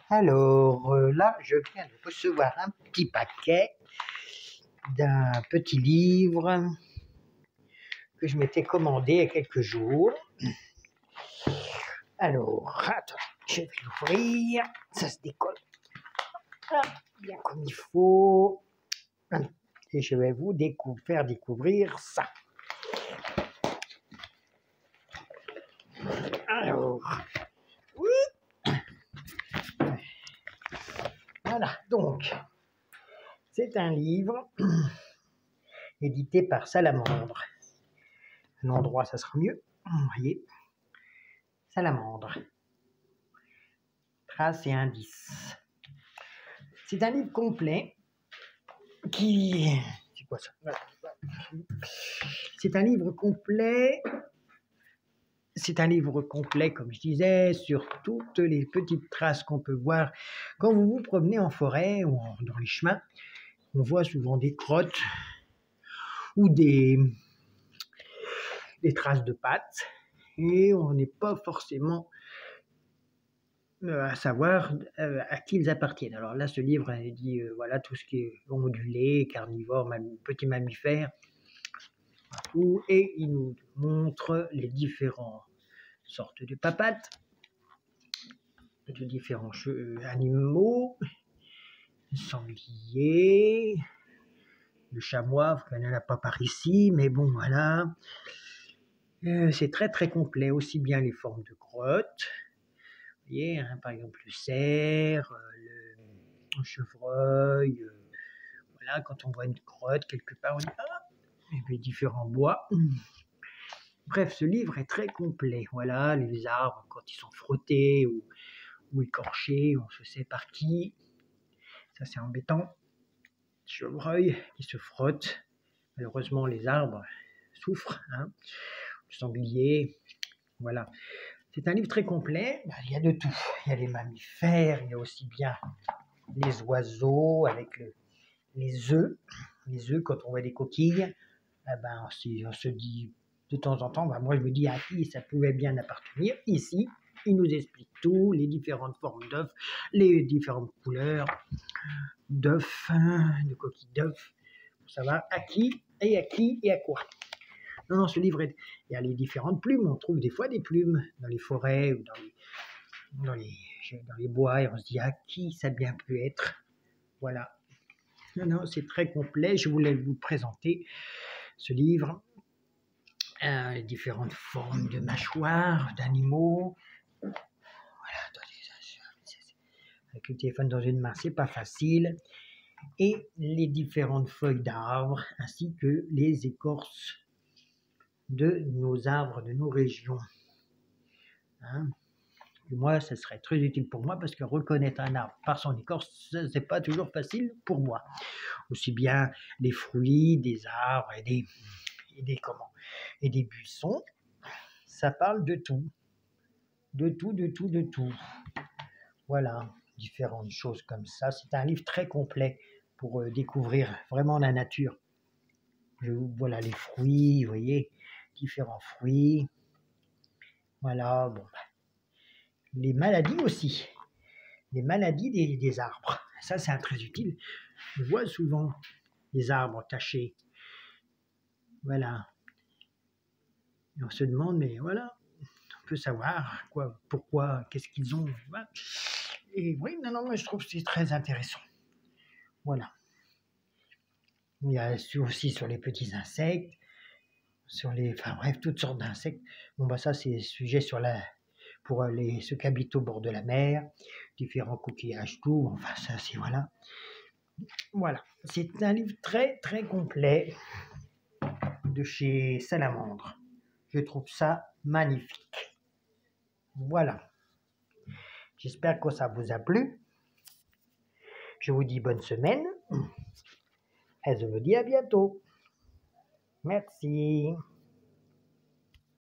Alors là, je viens de recevoir un petit paquet d'un petit livre que je m'étais commandé il y a quelques jours. Alors, attends, je vais l'ouvrir. Ça se décolle bien comme il faut. Et je vais vous faire découvrir ça. Alors, voilà, donc, c'est un livre édité par Salamandre. Un endroit, ça sera mieux. Vous voyez, Salamandre. Traces et indices. C'est un livre complet qui... C'est quoi ça? Voilà. C'est un livre complet. C'est un livre complet, comme je disais, sur toutes les petites traces qu'on peut voir quand vous vous promenez en forêt ou dans les chemins. On voit souvent des crottes ou des traces de pattes et on n'est pas forcément à savoir à qui ils appartiennent. Alors là, ce livre dit voilà tout ce qui est ondulé, carnivore, petits mammifères, et il nous montre les différentes sortes de papates, de différents animaux, sangliers, le chamois, il n'y en a pas par ici, mais bon voilà. C'est très très complet, aussi bien les formes de grottes, vous voyez, hein, par exemple le cerf, le chevreuil, voilà, quand on voit une grotte quelque part, on dit ah, et puis différents bois. Bref, ce livre est très complet. Voilà, les arbres quand ils sont frottés ou écorchés, on se sait par qui. Ça c'est embêtant. Chevreuil qui se frotte. Malheureusement, les arbres souffrent. Hein. Le sanglier, voilà. C'est un livre très complet. Il y a de tout. Il y a les mammifères, il y a aussi bien les oiseaux avec les œufs. Les œufs, quand on voit des coquilles, on se dit de temps en temps, moi je me dis à qui ça pouvait bien appartenir. Ici, il nous explique tout, les différentes formes d'œufs, les différentes couleurs d'œufs, de coquilles d'œufs, pour savoir à qui et à quoi. Non, ce livre, il y a les différentes plumes, on trouve des fois des plumes dans les forêts ou dans les bois, et on se dit à qui ça bien peut être. Voilà. Non, c'est très complet, je voulais vous présenter ce livre. Les différentes formes de mâchoires, d'animaux. Voilà, avec le téléphone dans une main, c'est pas facile. Et les différentes feuilles d'arbres, ainsi que les écorces de nos arbres, de nos régions. Hein? Et moi, ça serait très utile pour moi parce que reconnaître un arbre par son écorce, c'est pas toujours facile pour moi. Aussi bien les fruits des arbres et des buissons, ça parle de tout. De tout. Voilà, différentes choses comme ça. C'est un livre très complet pour découvrir vraiment la nature. Voilà les fruits, vous voyez, différents fruits. Voilà, bon. Les maladies aussi. Les maladies des arbres. Ça, c'est très utile. On voit souvent les arbres tachés. Voilà. Et on se demande, mais voilà, on peut savoir pourquoi, qu'est-ce qu'ils ont. Et oui, non, mais je trouve que c'est très intéressant. Voilà. Il y a aussi sur les petits insectes, bref, toutes sortes d'insectes. Bon, ça, c'est sujet pour ceux qui habitent au bord de la mer, différents coquillages, tout. Enfin, ça, c'est voilà. Voilà. C'est un livre très, très complet de chez Salamandre. Je trouve ça magnifique. Voilà. J'espère que ça vous a plu. Je vous dis bonne semaine. Et je vous dis à bientôt. Merci.